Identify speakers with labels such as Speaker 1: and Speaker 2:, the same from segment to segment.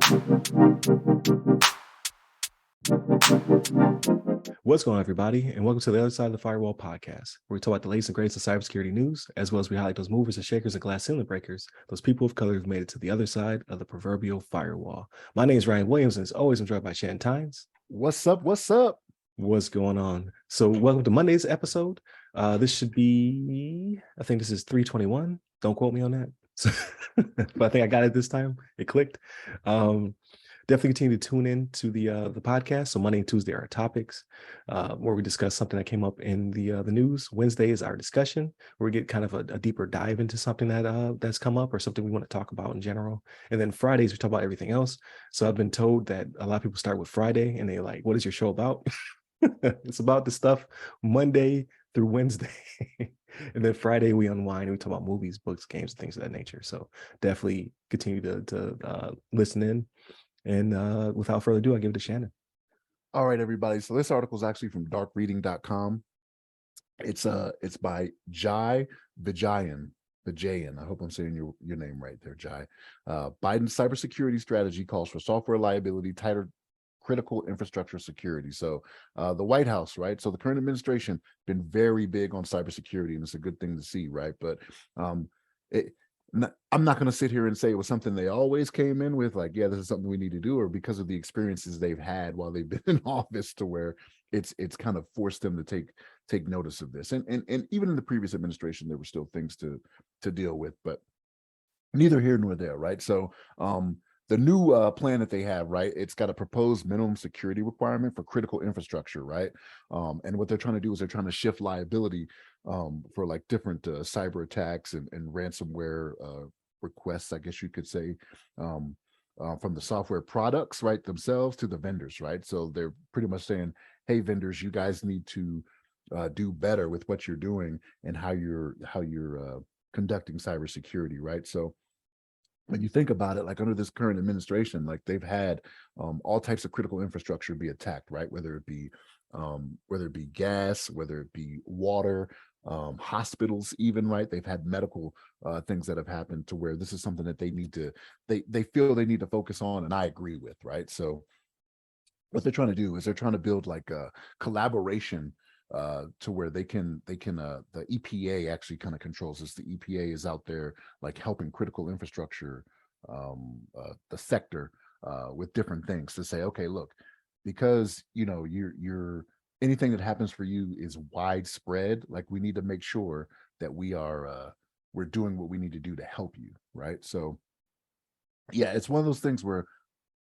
Speaker 1: What's going on, everybody, and welcome to the Other Side of the Firewall podcast, where we talk about the latest and greatest in cybersecurity news, as well as we highlight those movers and shakers and glass ceiling breakers, those people of color who've made it to the other side of the proverbial firewall. My name is Ryan Williams, and as always, I'm joined by Shannon Tynes.
Speaker 2: What's up? What's up?
Speaker 1: What's going on? So, welcome to Monday's episode. This should be, I think this is 321. Don't quote me on that. So, but I think I got it this time. It clicked. Definitely continue to tune in to the podcast. So Monday and Tuesday are our topics, where we discuss something that came up in the news. Wednesday is our discussion, where we get kind of a deeper dive into something that that's come up or something we want to talk about in general. And then Fridays we talk about everything else. So I've been told that a lot of people start with Friday and they're like, "What is your show about?" It's about the stuff Monday through Wednesday. And then Friday we unwind and we talk about movies, books, games, and things of that nature. So definitely continue to listen in. And without further ado, I give it to Shannon.
Speaker 2: All right, everybody. So this article is actually from darkreading.com. It's by Jai Vijayan. I hope I'm saying your name right there, Jai. Biden's cybersecurity strategy calls for software liability, tighter critical infrastructure security. So the White House, right? So the current administration been very big on cybersecurity, and it's a good thing to see, right? But I'm not going to sit here and say it was something they always came in with, like, yeah, this is something we need to do, or because of the experiences they've had while they've been in office, to where it's kind of forced them to take notice of this. And even in the previous administration, there were still things to deal with, but neither here nor there, right? So the new plan that they have, right, it's got a proposed minimum security requirement for critical infrastructure, right? And what they're trying to do is they're trying to shift liability for like different cyber attacks and ransomware requests, I guess you could say, from the software products, right, themselves to the vendors, right? So they're pretty much saying, hey, vendors, you guys need to do better with what you're doing and how you're conducting cybersecurity, right? So when you think about it, like under this current administration, like they've had all types of critical infrastructure be attacked, right? Whether it be gas, whether it be water, hospitals, even, right? They've had medical things that have happened to where this is something that they feel they need to focus on, and I agree with, right? So what they're trying to do is they're trying to build like a collaboration to where they can the EPA actually kind of controls this. The EPA is out there like helping critical infrastructure, the sector, with different things to say, okay, look, because you're anything that happens for you is widespread, like we need to make sure that we're doing what we need to do to help you, right? So yeah, it's one of those things where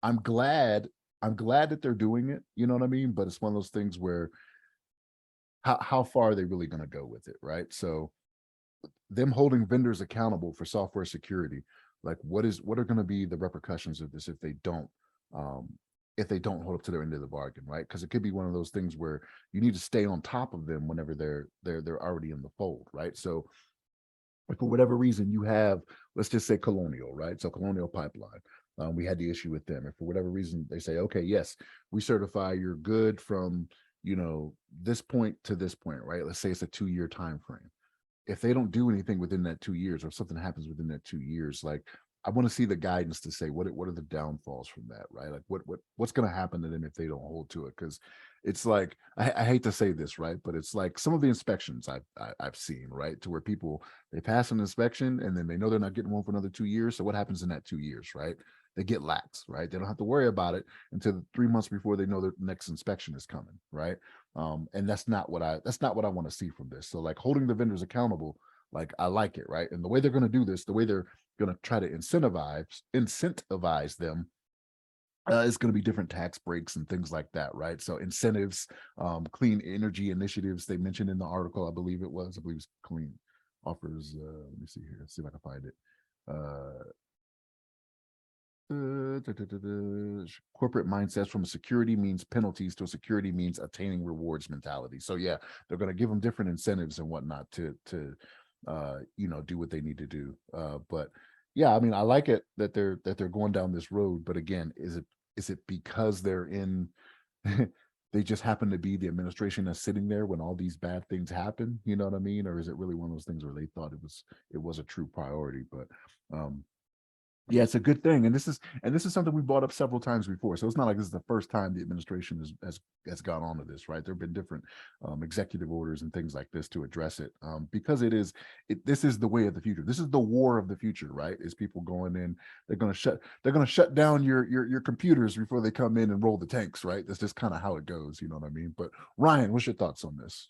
Speaker 2: I'm glad that they're doing it, you know what I mean? But it's one of those things where how far are they really going to go with it, right? So them holding vendors accountable for software security, like what are going to be the repercussions of this if they don't hold up to their end of the bargain, right? Because it could be one of those things where you need to stay on top of them whenever they're already in the fold, right? So if for whatever reason you have, let's just say Colonial, right? So Colonial Pipeline, we had the issue with them. If for whatever reason they say, okay, yes, we certify you're good from this point to this point, right? Let's say it's a 2-year time frame. If they don't do anything within that 2 years, or something happens within that 2 years, like I want to see the guidance to say what are the downfalls from that, right? Like what's going to happen to them if they don't hold to it? Because it's like I hate to say this, right, but it's like some of the inspections I've seen, right, to where people, they pass an inspection and then they know they're not getting one for another 2 years. So what happens in that 2 years, right? They get lax, right? They don't have to worry about it until 3 months before they know their next inspection is coming, right? And that's not what I want to see from this. So like holding the vendors accountable, like I like it, right? And the way they're going to do this, the way they're going to try to incentivize them, is going to be different tax breaks and things like that, right? So incentives, clean energy initiatives they mentioned in the article, I believe it's clean offers. Let me see here. Let's see if I can find it. Corporate mindsets from a security means penalties to a security means attaining rewards mentality. So yeah, they're going to give them different incentives and whatnot to do what they need to do. But yeah, I mean, I like it that they're going down this road. But again, is it because they're in they just happen to be the administration that's sitting there when all these bad things happen? You know what I mean? Or is it really one of those things where they thought it was a true priority? But Yeah, it's a good thing, and this is something we brought up several times before. So it's not like this is the first time the administration has gone on to this, right? There have been different executive orders and things like this to address it, because this is the way of the future. This is the war of the future, right? Is people going in, they're gonna shut down your computers before they come in and roll the tanks, right? That's just kind of how it goes, you know what I mean? But Ryan, what's your thoughts on this?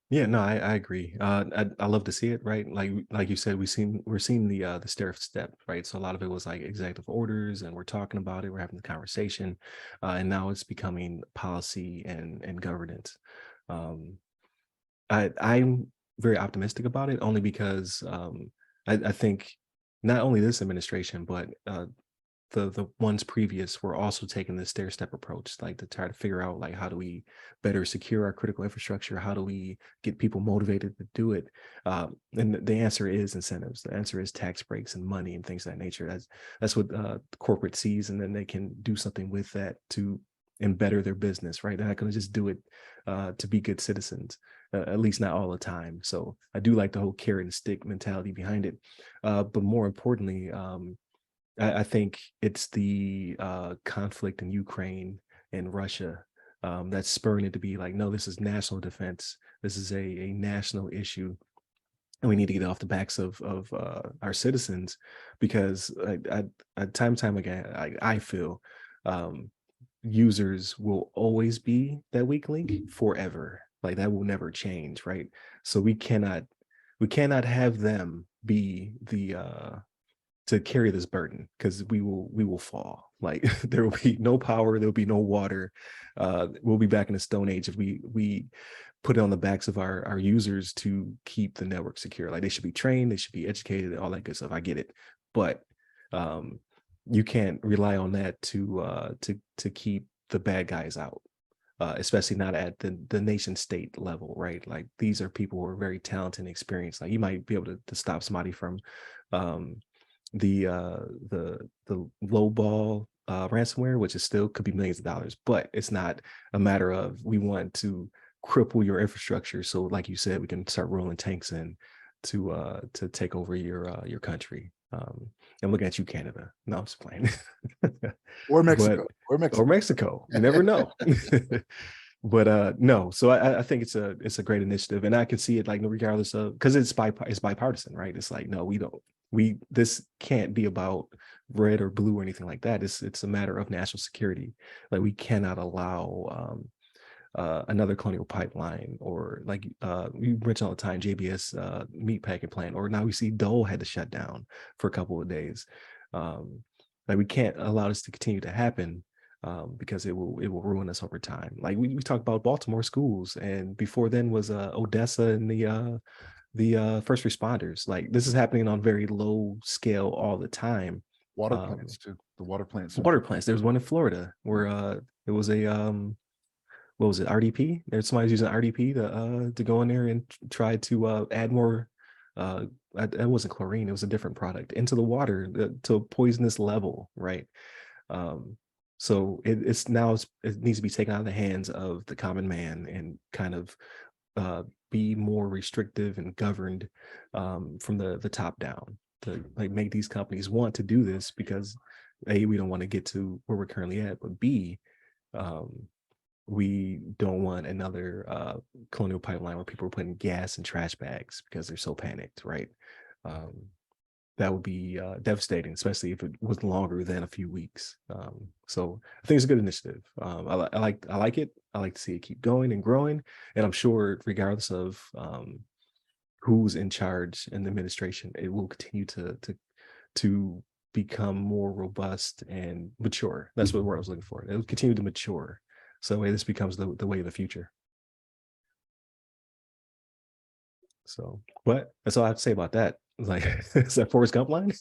Speaker 1: Yeah, no, I agree. I love to see it, right? Like you said, we're seeing the stair step, right? So a lot of it was like executive orders, and we're talking about it, we're having the conversation, and now it's becoming policy and governance. Um, I'm very optimistic about it, only because I think not only this administration, but the ones previous were also taking this stair step approach, like to try to figure out like how do we better secure our critical infrastructure, how do we get people motivated to do it, and the answer is incentives. The answer is tax breaks and money and things of that nature. That's what corporate sees, and then they can do something with that to and better their business, right? They're not going to just do it to be good citizens, at least not all the time. So I do like the whole carrot and stick mentality behind it, but more importantly, I think it's the conflict in Ukraine and Russia that's spurring it to be like, no, this is national defense. This is a national issue, and we need to get off the backs of our citizens, because time and time again, I feel um, users will always be that weak link forever. Like that will never change, right? So we cannot have them be the to carry this burden, because we will fall. Like there will be no power, there will be no water. We'll be back in the stone age if we put it on the backs of our users to keep the network secure. Like they should be trained, they should be educated, all that good stuff. I get it, but um you can't rely on that to keep the bad guys out, especially not at the nation state level, right? Like these are people who are very talented and experienced. Like you might be able to stop somebody from um, the low ball ransomware, which is still could be millions of dollars, but it's not a matter of we want to cripple your infrastructure. So, like you said, we can start rolling tanks in to take over your country. I'm looking at you, Canada. No, I'm just playing.
Speaker 2: Or
Speaker 1: But
Speaker 2: Mexico, or
Speaker 1: or
Speaker 2: Mexico.
Speaker 1: Mexico. You never know. But no, so I think it's a great initiative, and I can see it like regardless of, because it's bipartisan, right? It's like, no, we don't, we this can't be about red or blue or anything like that. It's a matter of national security. Like we cannot allow another colonial pipeline, or like we mention all the time, JBS meat packing plant, or now we see Dole had to shut down for a couple of days. Um, like we can't allow this to continue to happen, because it will ruin us over time. Like we talk about Baltimore schools, and before then was Odessa and the first responders. Like this is happening on very low scale all the time.
Speaker 2: Water
Speaker 1: Um,
Speaker 2: plants too. The water plants in
Speaker 1: water plants. There was one in Florida where it was a what was it, RDP? There's somebody's using RDP to go in there and try to add more. That wasn't chlorine; it was a different product into the water to a poisonous level, right? Um, so it needs to be taken out of the hands of the common man and kind of be more restrictive and governed from the top down, to like make these companies want to do this, because A, we don't want to get to where we're currently at, but B, um, we don't want another colonial pipeline where people are putting gas in trash bags because they're so panicked, right? Um, that would be devastating, especially if it was longer than a few weeks. So I think it's a good initiative. I like it. I like to see it keep going and growing, and I'm sure, regardless of who's in charge in the administration, it will continue to become more robust and mature. That's what word I was looking for. It will continue to mature, so this becomes the way of the future. So, but that's all I have to say about that. Like, is that Forrest Gump line?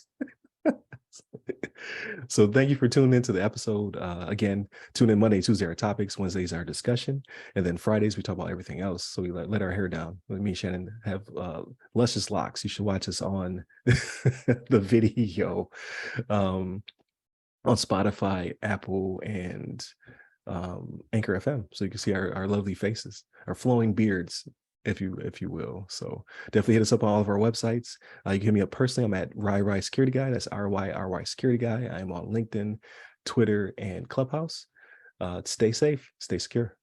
Speaker 1: So thank you for tuning into the episode. Again, tune in Monday, Tuesday, our topics. Wednesdays, our discussion. And then Fridays, we talk about everything else. So we let our hair down. Me and Shannon have luscious locks. You should watch us on the video um, on Spotify, Apple, and Anchor FM. So you can see our lovely faces, our flowing beards. if you will. So definitely hit us up on all of our websites. You can hit me up personally. I'm at RyRy Security Guy. That's RYRY Security Guy. I'm on LinkedIn, Twitter, and Clubhouse. Stay safe, stay secure.